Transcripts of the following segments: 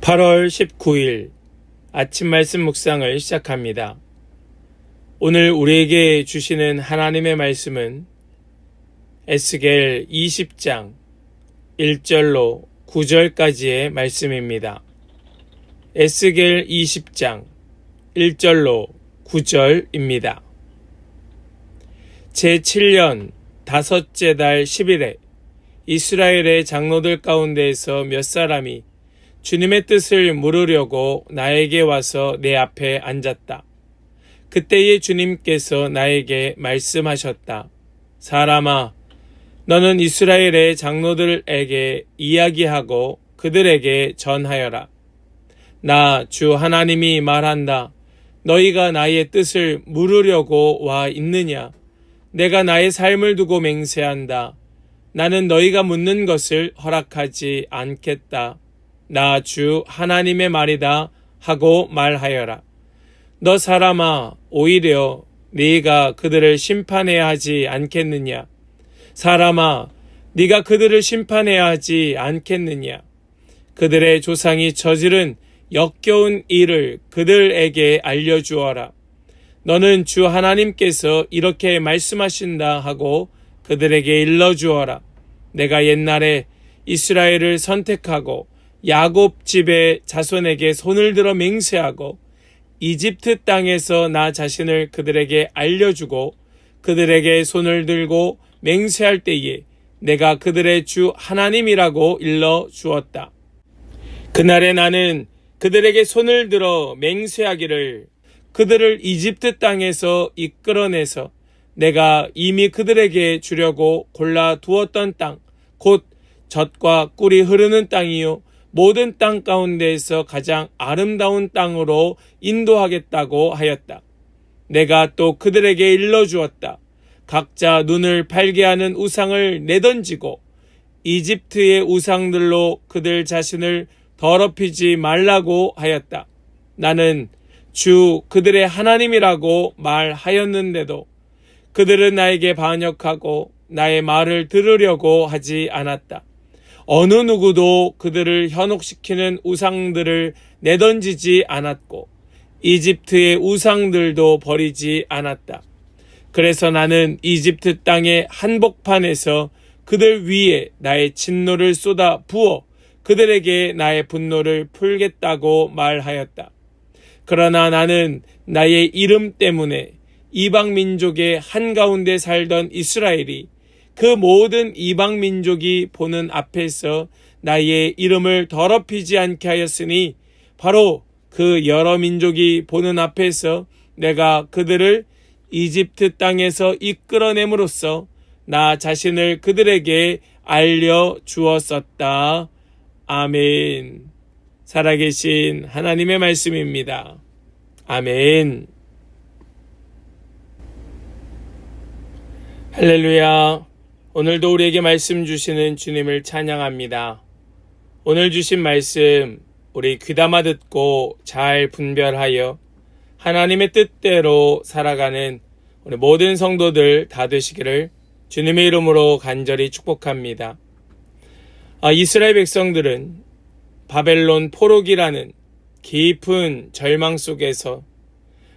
8월 19일 아침 말씀 묵상을 시작합니다. 오늘 우리에게 주시는 하나님의 말씀은 에스겔 20장 1절로 9절까지의 말씀입니다. 에스겔 20장 1절로 9절입니다. 제7년 다섯째 달 10일에 이스라엘의 장로들 가운데에서 몇 사람이 주님의 뜻을 물으려고 나에게 와서 내 앞에 앉았다. 그때에 주님께서 나에게 말씀하셨다. 사람아, 너는 이스라엘의 장로들에게 이야기하고 그들에게 전하여라. 나 주 하나님이 말한다. 너희가 나의 뜻을 물으려고 와 있느냐? 내가 나의 삶을 두고 맹세한다. 나는 너희가 묻는 것을 허락하지 않겠다. 나 주 하나님의 말이다 하고 말하여라. 너 사람아, 오히려 네가 그들을 심판해야 하지 않겠느냐? 사람아, 네가 그들을 심판해야 하지 않겠느냐? 그들의 조상이 저지른 역겨운 일을 그들에게 알려주어라. 너는 주 하나님께서 이렇게 말씀하신다 하고 그들에게 일러주어라. 내가 옛날에 이스라엘을 선택하고 야곱 집의 자손에게 손을 들어 맹세하고 이집트 땅에서 나 자신을 그들에게 알려주고 그들에게 손을 들고 맹세할 때에 내가 그들의 주 하나님이라고 일러 주었다. 그날에 나는 그들에게 손을 들어 맹세하기를 그들을 이집트 땅에서 이끌어내서 내가 이미 그들에게 주려고 골라 두었던 땅, 곧 젖과 꿀이 흐르는 땅이요 모든 땅 가운데에서 가장 아름다운 땅으로 인도하겠다고 하였다. 내가 또 그들에게 일러주었다. 각자 눈을 팔게 하는 우상을 내던지고 이집트의 우상들로 그들 자신을 더럽히지 말라고 하였다. 나는 주 그들의 하나님이라고 말하였는데도 그들은 나에게 반역하고 나의 말을 들으려고 하지 않았다. 어느 누구도 그들을 현혹시키는 우상들을 내던지지 않았고 이집트의 우상들도 버리지 않았다. 그래서 나는 이집트 땅의 한복판에서 그들 위에 나의 진노를 쏟아 부어 그들에게 나의 분노를 풀겠다고 말하였다. 그러나 나는 나의 이름 때문에 이방 민족의 한가운데 살던 이스라엘이 그 모든 이방 민족이 보는 앞에서 나의 이름을 더럽히지 않게 하였으니 바로 그 여러 민족이 보는 앞에서 내가 그들을 이집트 땅에서 이끌어냄으로써 나 자신을 그들에게 알려주었었다. 아멘. 살아계신 하나님의 말씀입니다. 아멘. 할렐루야. 오늘도 우리에게 말씀 주시는 주님을 찬양합니다. 오늘 주신 말씀 우리 귀담아 듣고 잘 분별하여 하나님의 뜻대로 살아가는 우리 모든 성도들 다 되시기를 주님의 이름으로 간절히 축복합니다. 이스라엘 백성들은 바벨론 포로기라는 깊은 절망 속에서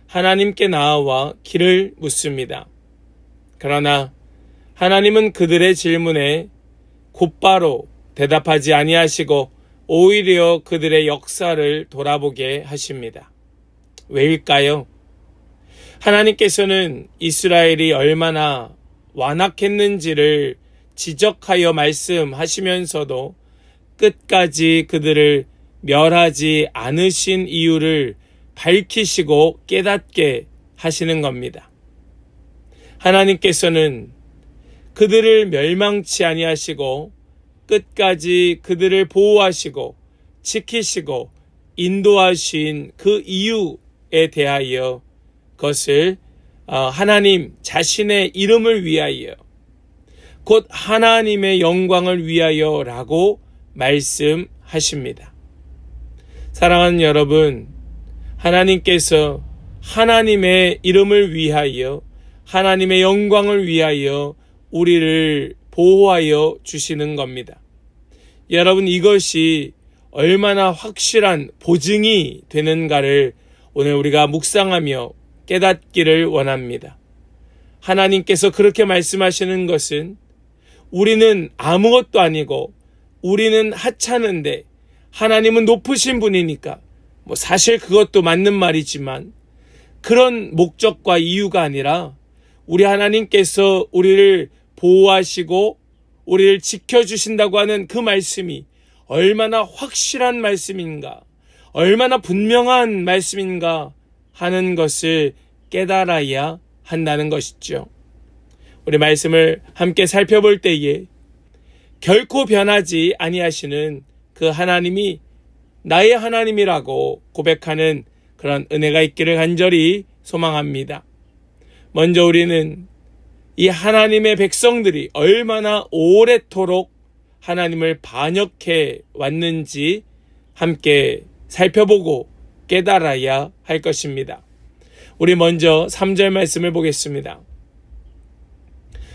하나님께 나아와 길을 묻습니다. 그러나 하나님은 그들의 질문에 곧바로 대답하지 아니하시고 오히려 그들의 역사를 돌아보게 하십니다. 왜일까요? 하나님께서는 이스라엘이 얼마나 완악했는지를 지적하여 말씀하시면서도 끝까지 그들을 멸하지 않으신 이유를 밝히시고 깨닫게 하시는 겁니다. 하나님께서는 그들을 멸망치 아니하시고 끝까지 그들을 보호하시고 지키시고 인도하신 그 이유에 대하여 그것을 하나님 자신의 이름을 위하여 곧 하나님의 영광을 위하여라고 말씀하십니다. 사랑하는 여러분, 하나님께서 하나님의 이름을 위하여 하나님의 영광을 위하여 우리를 보호하여 주시는 겁니다. 여러분, 이것이 얼마나 확실한 보증이 되는가를 오늘 우리가 묵상하며 깨닫기를 원합니다. 하나님께서 그렇게 말씀하시는 것은 우리는 아무것도 아니고 우리는 하찮은데 하나님은 높으신 분이니까 사실 그것도 맞는 말이지만 그런 목적과 이유가 아니라 우리 하나님께서 우리를 보호하시고 우리를 지켜주신다고 하는 그 말씀이 얼마나 확실한 말씀인가, 얼마나 분명한 말씀인가 하는 것을 깨달아야 한다는 것이죠. 우리 말씀을 함께 살펴볼 때에 결코 변하지 아니하시는 그 하나님이 나의 하나님이라고 고백하는 그런 은혜가 있기를 간절히 소망합니다. 먼저 우리는 이 하나님의 백성들이 얼마나 오래도록 하나님을 반역해 왔는지 함께 살펴보고 깨달아야 할 것입니다. 우리 먼저 3절 말씀을 보겠습니다.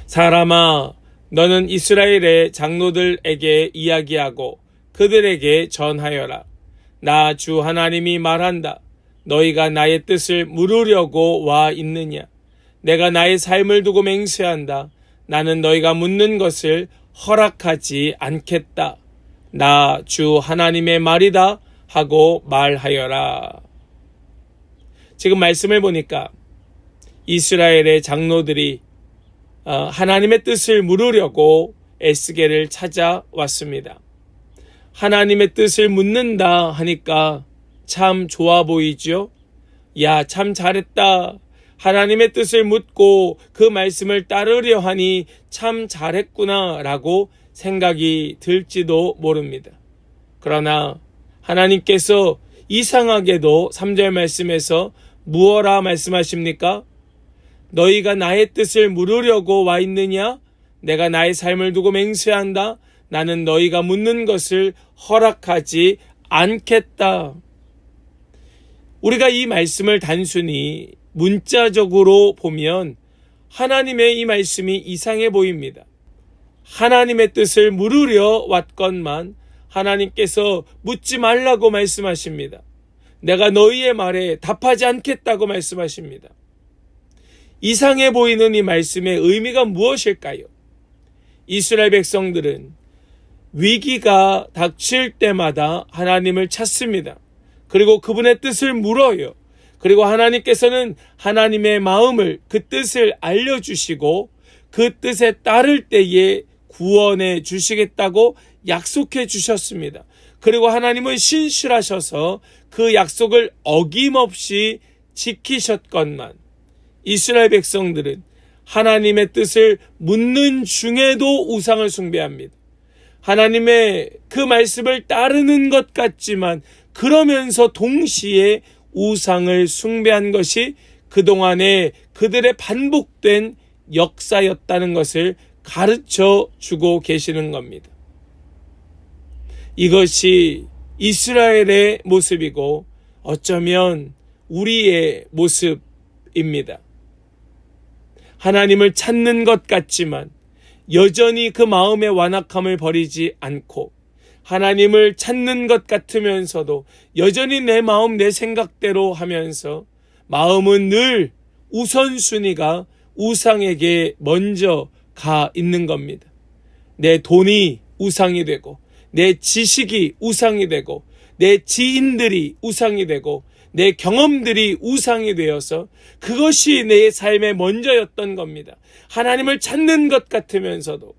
사람아, 너는 이스라엘의 장로들에게 이야기하고 그들에게 전하여라. 나 주 하나님이 말한다. 너희가 나의 뜻을 물으려고 와 있느냐? 내가 나의 삶을 두고 맹세한다. 나는 너희가 묻는 것을 허락하지 않겠다. 나 주 하나님의 말이다 하고 말하여라. 지금 말씀을 보니까 이스라엘의 장로들이 하나님의 뜻을 물으려고 에스겔을 찾아왔습니다. 하나님의 뜻을 묻는다 하니까 참 좋아 보이죠? 야, 참 잘했다. 하나님의 뜻을 묻고 그 말씀을 따르려 하니 참 잘했구나 라고 생각이 들지도 모릅니다. 그러나 하나님께서 이상하게도 3절 말씀에서 무엇라 말씀하십니까? 너희가 나의 뜻을 물으려고 와 있느냐? 내가 나의 삶을 두고 맹세한다. 나는 너희가 묻는 것을 허락하지 않겠다. 우리가 이 말씀을 단순히 문자적으로 보면 하나님의 이 말씀이 이상해 보입니다. 하나님의 뜻을 물으려 왔건만 하나님께서 묻지 말라고 말씀하십니다. 내가 너희의 말에 답하지 않겠다고 말씀하십니다. 이상해 보이는 이 말씀의 의미가 무엇일까요? 이스라엘 백성들은 위기가 닥칠 때마다 하나님을 찾습니다. 그리고 그분의 뜻을 물어요. 그리고 하나님께서는 하나님의 마음을, 그 뜻을 알려주시고 그 뜻에 따를 때에 구원해 주시겠다고 약속해 주셨습니다. 그리고 하나님은 신실하셔서 그 약속을 어김없이 지키셨건만 이스라엘 백성들은 하나님의 뜻을 묻는 중에도 우상을 숭배합니다. 하나님의 그 말씀을 따르는 것 같지만 그러면서 동시에 우상을 숭배한 것이 그동안에 그들의 반복된 역사였다는 것을 가르쳐 주고 계시는 겁니다. 이것이 이스라엘의 모습이고 어쩌면 우리의 모습입니다. 하나님을 찾는 것 같지만 여전히 그 마음의 완악함을 버리지 않고 하나님을 찾는 것 같으면서도 여전히 내 마음 내 생각대로 하면서 마음은 늘 우선순위가 우상에게 먼저 가 있는 겁니다. 내 돈이 우상이 되고 내 지식이 우상이 되고 내 지인들이 우상이 되고 내 경험들이 우상이 되어서 그것이 내 삶의 먼저였던 겁니다. 하나님을 찾는 것 같으면서도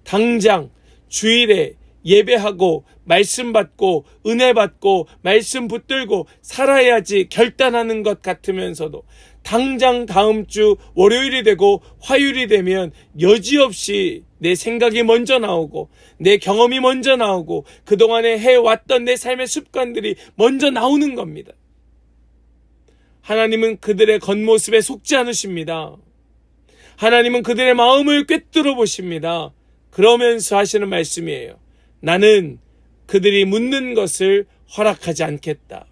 당장 주일에 예배하고 말씀 받고 은혜 받고 말씀 붙들고 살아야지 결단하는 것 같으면서도 당장 다음 주 월요일이 되고 화요일이 되면 여지없이 내 생각이 먼저 나오고 내 경험이 먼저 나오고 그동안에 해왔던 내 삶의 습관들이 먼저 나오는 겁니다. 하나님은 그들의 겉모습에 속지 않으십니다. 하나님은 그들의 마음을 꿰뚫어 보십니다. 그러면서 하시는 말씀이에요. 나는 그들이 묻는 것을 허락하지 않겠다.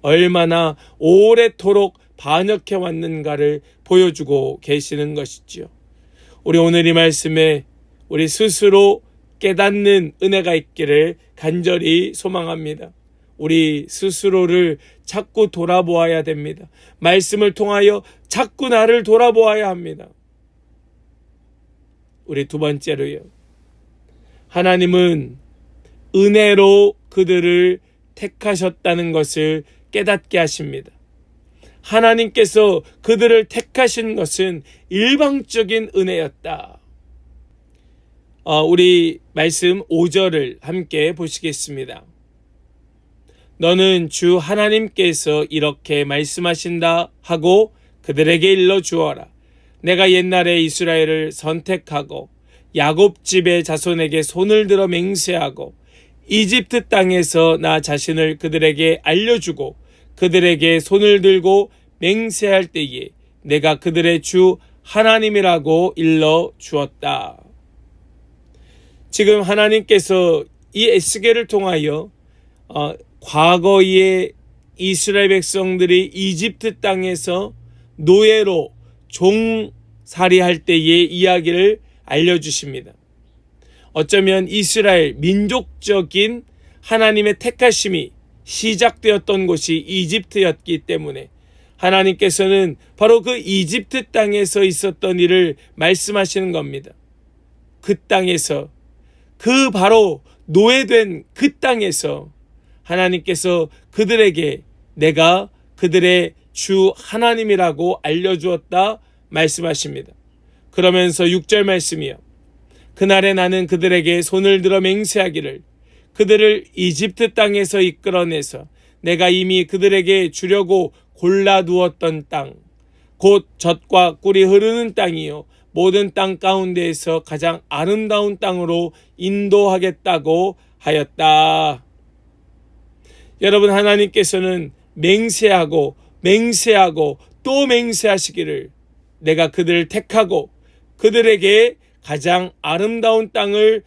얼마나 오래도록 반역해 왔는가를 보여주고 계시는 것이지요. 우리 오늘 이 말씀에 우리 스스로 깨닫는 은혜가 있기를 간절히 소망합니다. 우리 스스로를 자꾸 돌아보아야 됩니다. 말씀을 통하여 자꾸 나를 돌아보아야 합니다. 우리 두 번째로요. 하나님은 은혜로 그들을 택하셨다는 것을 깨닫게 하십니다. 하나님께서 그들을 택하신 것은 일방적인 은혜였다. 우리 말씀 5절을 함께 보시겠습니다. 너는 주 하나님께서 이렇게 말씀하신다 하고 그들에게 일러 주어라. 내가 옛날에 이스라엘을 선택하고 야곱 집의 자손에게 손을 들어 맹세하고 이집트 땅에서 나 자신을 그들에게 알려주고 그들에게 손을 들고 맹세할 때에 내가 그들의 주 하나님이라고 일러 주었다. 지금 하나님께서 이 에스겔을 통하여 과거의 이스라엘 백성들이 이집트 땅에서 노예로 종살이할 때의 이야기를 알려주십니다. 어쩌면 이스라엘 민족적인 하나님의 택하심이 시작되었던 곳이 이집트였기 때문에 하나님께서는 바로 그 이집트 땅에서 있었던 일을 말씀하시는 겁니다. 그 땅에서, 그 바로 노예된 그 땅에서 하나님께서 그들에게 내가 그들의 주 하나님이라고 알려주었다 말씀하십니다. 그러면서 6절 말씀이요. 그날에 나는 그들에게 손을 들어 맹세하기를 그들을 이집트 땅에서 이끌어내서 내가 이미 그들에게 주려고 골라두었던 땅, 곧 젖과 꿀이 흐르는 땅이요 모든 땅 가운데에서 가장 아름다운 땅으로 인도하겠다고 하였다. 여러분, 하나님께서는 맹세하고 또 맹세하시기를 내가 그들을 택하고 그들에게 가장 아름다운 땅을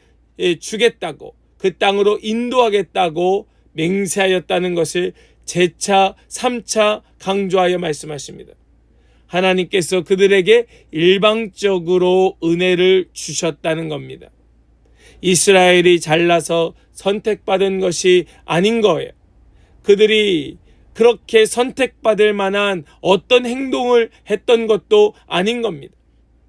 주겠다고, 그 땅으로 인도하겠다고 맹세하였다는 것을 재차 3차 강조하여 말씀하십니다. 하나님께서 그들에게 일방적으로 은혜를 주셨다는 겁니다. 이스라엘이 잘나서 선택받은 것이 아닌 거예요. 그들이 그렇게 선택받을 만한 어떤 행동을 했던 것도 아닌 겁니다.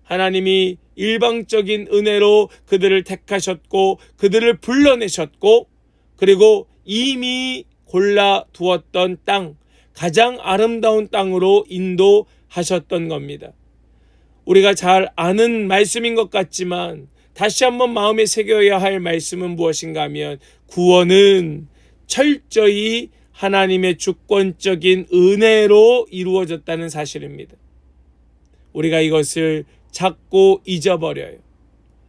하나님이 일방적인 은혜로 그들을 택하셨고 그들을 불러내셨고 그리고 이미 골라두었던 땅, 가장 아름다운 땅으로 인도하셨던 겁니다. 우리가 잘 아는 말씀인 것 같지만 다시 한번 마음에 새겨야 할 말씀은 무엇인가 하면 구원은 철저히 하나님의 주권적인 은혜로 이루어졌다는 사실입니다. 우리가 이것을 자꾸 잊어버려요.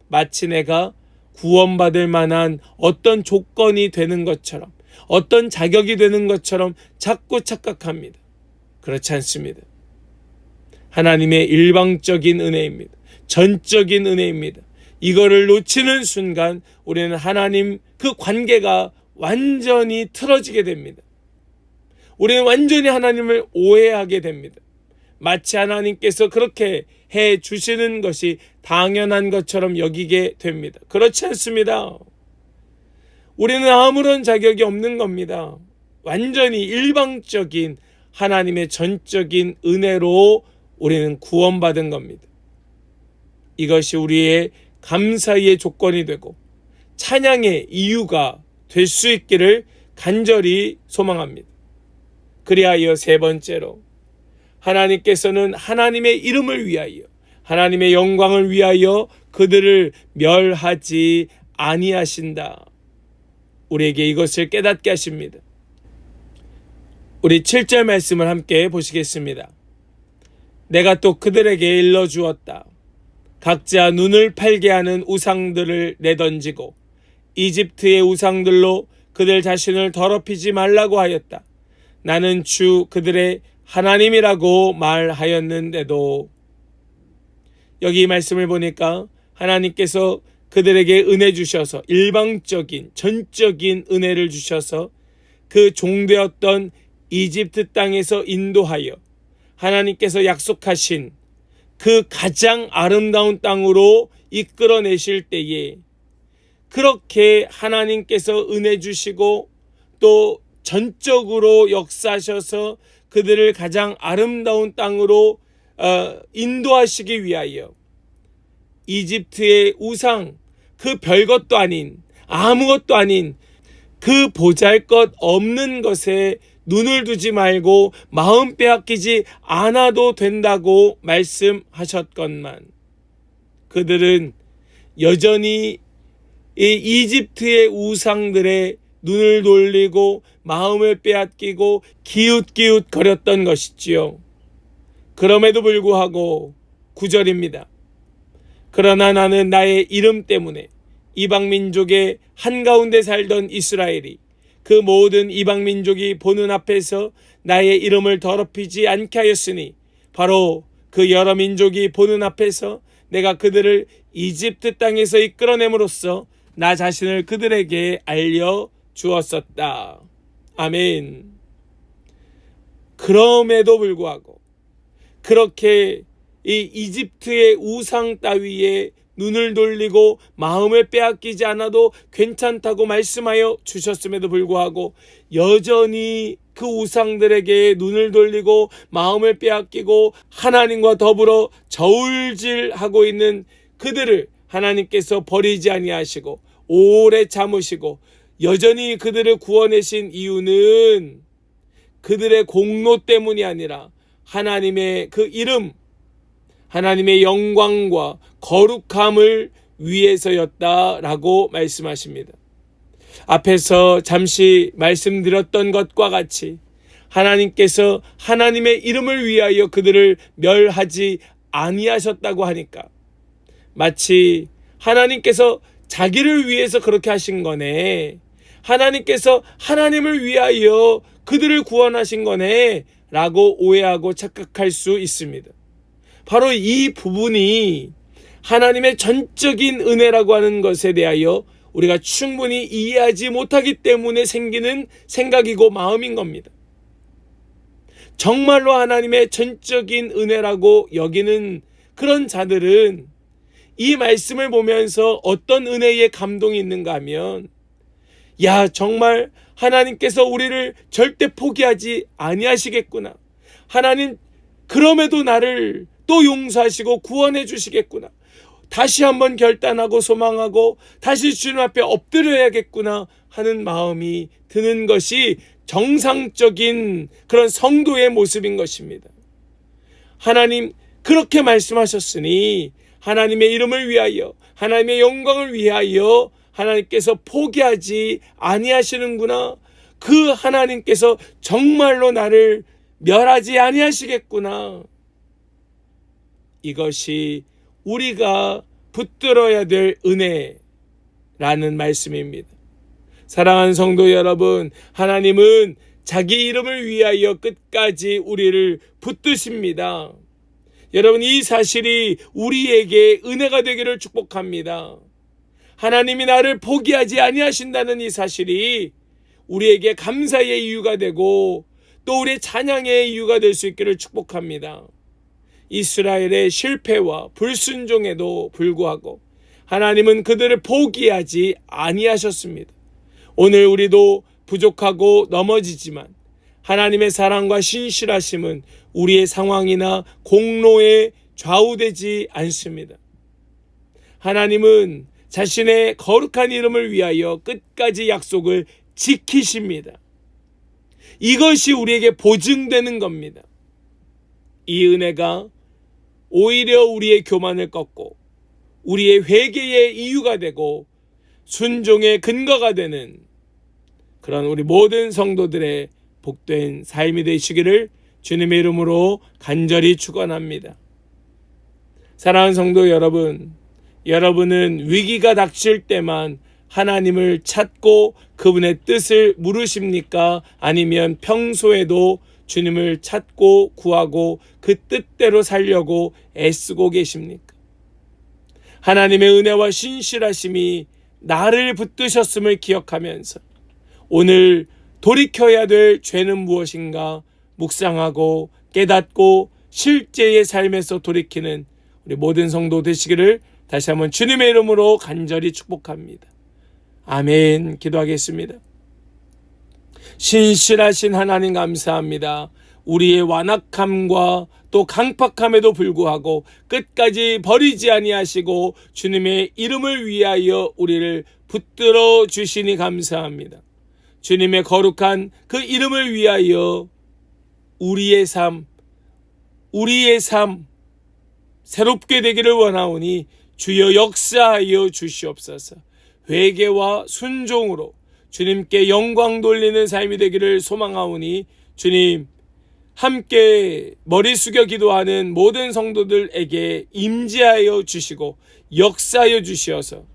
마치 내가 구원받을 만한 어떤 조건이 되는 것처럼, 어떤 자격이 되는 것처럼 자꾸 착각합니다. 그렇지 않습니다. 하나님의 일방적인 은혜입니다. 전적인 은혜입니다. 이거를 놓치는 순간 우리는 하나님 그 관계가 완전히 틀어지게 됩니다. 우리는 완전히 하나님을 오해하게 됩니다. 마치 하나님께서 그렇게 해 주시는 것이 당연한 것처럼 여기게 됩니다. 그렇지 않습니다. 우리는 아무런 자격이 없는 겁니다. 완전히 일방적인 하나님의 전적인 은혜로 우리는 구원받은 겁니다. 이것이 우리의 감사의 조건이 되고 찬양의 이유가 될 수 있기를 간절히 소망합니다. 그리하여 세 번째로 하나님께서는 하나님의 이름을 위하여 하나님의 영광을 위하여 그들을 멸하지 아니하신다. 우리에게 이것을 깨닫게 하십니다. 우리 7절 말씀을 함께 보시겠습니다. 내가 또 그들에게 일러주었다. 각자 눈을 팔게 하는 우상들을 내던지고 이집트의 우상들로 그들 자신을 더럽히지 말라고 하였다. 나는 주 그들의 하나님이라고 말하였는데도. 여기 이 말씀을 보니까 하나님께서 그들에게 은혜 주셔서 일방적인 전적인 은혜를 주셔서 그 종되었던 이집트 땅에서 인도하여 하나님께서 약속하신 그 가장 아름다운 땅으로 이끌어내실 때에 그렇게 하나님께서 은혜 주시고 또 전적으로 역사하셔서 그들을 가장 아름다운 땅으로 인도하시기 위하여 이집트의 우상, 그 별것도 아닌, 아무것도 아닌 그 보잘것없는 것에 눈을 두지 말고 마음 빼앗기지 않아도 된다고 말씀하셨건만 그들은 여전히 이 이집트의 우상들의 눈을 돌리고 마음을 빼앗기고 기웃기웃 거렸던 것이지요. 그럼에도 불구하고 9절입니다. 그러나 나는 나의 이름 때문에 이방민족의 한가운데 살던 이스라엘이 그 모든 이방민족이 보는 앞에서 나의 이름을 더럽히지 않게 하였으니 바로 그 여러 민족이 보는 앞에서 내가 그들을 이집트 땅에서 이끌어냄으로써 나 자신을 그들에게 알려주었었다. 아멘. 그럼에도 불구하고 그렇게 이 이집트의 우상 따위에 눈을 돌리고 마음을 빼앗기지 않아도 괜찮다고 말씀하여 주셨음에도 불구하고 여전히 그 우상들에게 눈을 돌리고 마음을 빼앗기고 하나님과 더불어 저울질하고 있는 그들을 하나님께서 버리지 아니하시고 오래 참으시고 여전히 그들을 구원하신 이유는 그들의 공로 때문이 아니라 하나님의 그 이름, 하나님의 영광과 거룩함을 위해서였다라고 말씀하십니다. 앞에서 잠시 말씀드렸던 것과 같이 하나님께서 하나님의 이름을 위하여 그들을 멸하지 아니하셨다고 하니까 마치 하나님께서 자기를 위해서 그렇게 하신 거네, 하나님께서 하나님을 위하여 그들을 구원하신 거네 라고 오해하고 착각할 수 있습니다. 바로 이 부분이 하나님의 전적인 은혜라고 하는 것에 대하여 우리가 충분히 이해하지 못하기 때문에 생기는 생각이고 마음인 겁니다. 정말로 하나님의 전적인 은혜라고 여기는 그런 자들은 이 말씀을 보면서 어떤 은혜의 감동이 있는가 하면, 야, 정말 하나님께서 우리를 절대 포기하지 아니하시겠구나, 하나님 그럼에도 나를 또 용서하시고 구원해 주시겠구나, 다시 한번 결단하고 소망하고 다시 주님 앞에 엎드려야겠구나 하는 마음이 드는 것이 정상적인 그런 성도의 모습인 것입니다. 하나님 그렇게 말씀하셨으니 하나님의 이름을 위하여, 하나님의 영광을 위하여 하나님께서 포기하지 아니하시는구나, 그 하나님께서 정말로 나를 멸하지 아니하시겠구나, 이것이 우리가 붙들어야 될 은혜라는 말씀입니다. 사랑하는 성도 여러분, 하나님은 자기 이름을 위하여 끝까지 우리를 붙드십니다. 여러분, 이 사실이 우리에게 은혜가 되기를 축복합니다. 하나님이 나를 포기하지 아니하신다는 이 사실이 우리에게 감사의 이유가 되고 또 우리의 찬양의 이유가 될 수 있기를 축복합니다. 이스라엘의 실패와 불순종에도 불구하고 하나님은 그들을 포기하지 아니하셨습니다. 오늘 우리도 부족하고 넘어지지만 하나님의 사랑과 신실하심은 우리의 상황이나 공로에 좌우되지 않습니다. 하나님은 자신의 거룩한 이름을 위하여 끝까지 약속을 지키십니다. 이것이 우리에게 보증되는 겁니다. 이 은혜가 오히려 우리의 교만을 꺾고 우리의 회개의 이유가 되고 순종의 근거가 되는 그런 우리 모든 성도들의 복된 삶이 되시기를 주님의 이름으로 간절히 축원합니다. 사랑하는 성도 여러분, 여러분은 위기가 닥칠 때만 하나님을 찾고 그분의 뜻을 물으십니까? 아니면 평소에도 주님을 찾고 구하고 그 뜻대로 살려고 애쓰고 계십니까? 하나님의 은혜와 신실하심이 나를 붙드셨음을 기억하면서 오늘 돌이켜야 될 죄는 무엇인가 묵상하고 깨닫고 실제의 삶에서 돌이키는 우리 모든 성도 되시기를 다시 한번 주님의 이름으로 간절히 축복합니다. 아멘. 기도하겠습니다. 신실하신 하나님 감사합니다. 우리의 완악함과 또 강팍함에도 불구하고 끝까지 버리지 아니하시고 주님의 이름을 위하여 우리를 붙들어 주시니 감사합니다. 주님의 거룩한 그 이름을 위하여 우리의 삶 새롭게 되기를 원하오니 주여 역사하여 주시옵소서. 회개와 순종으로 주님께 영광 돌리는 삶이 되기를 소망하오니 주님 함께 머리 숙여 기도하는 모든 성도들에게 임재하여 주시고 역사하여 주시어서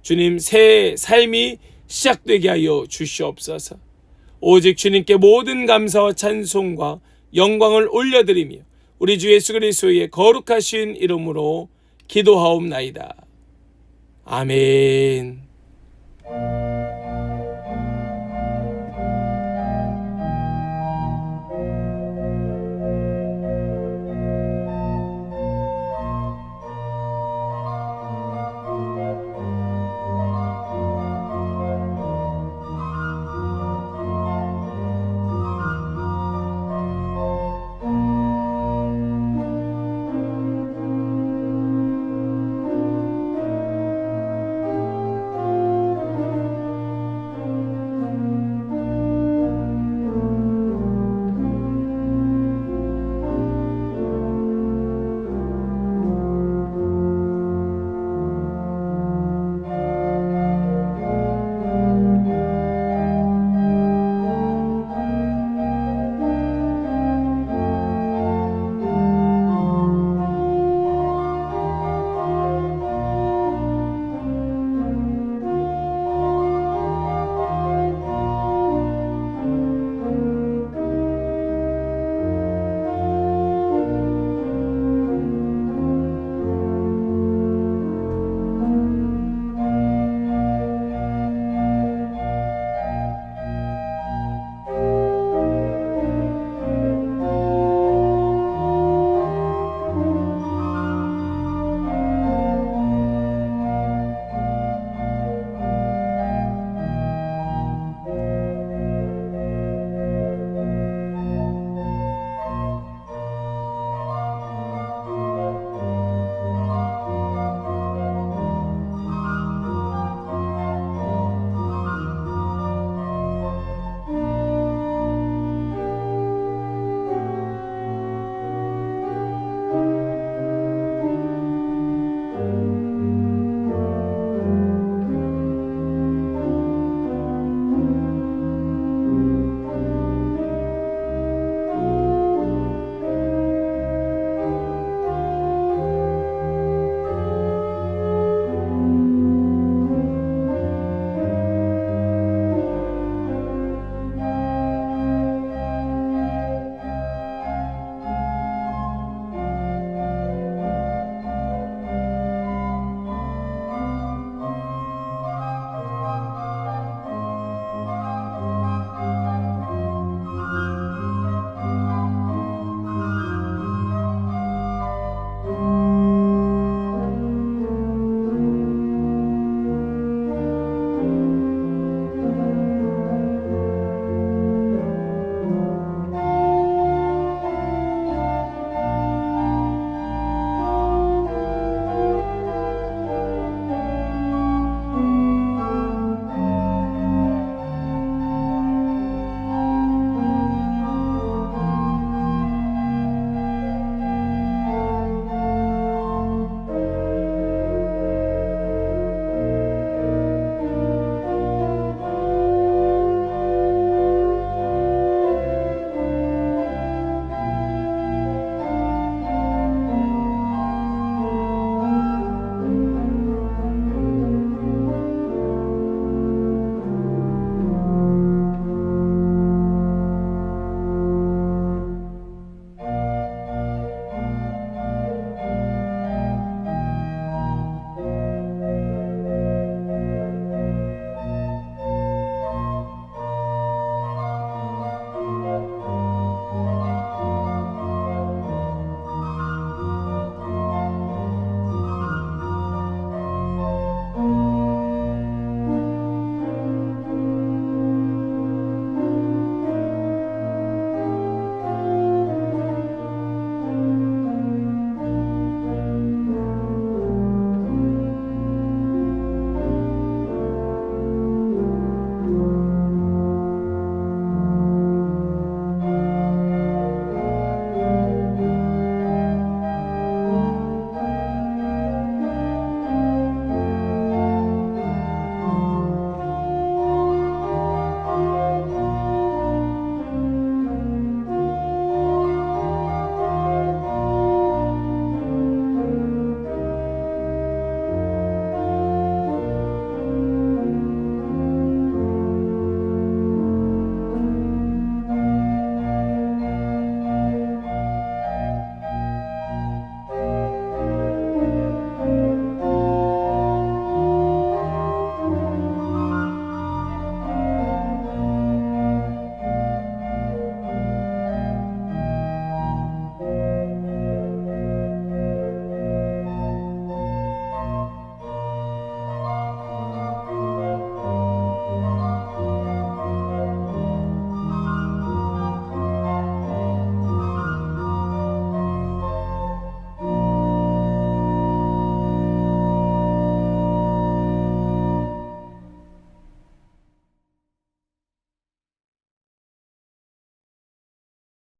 주님 새 삶이 시작되게 하여 주시옵소서. 오직 주님께 모든 감사와 찬송과 영광을 올려드리며 우리 주 예수 그리스도의 거룩하신 이름으로 기도하옵나이다. 아멘.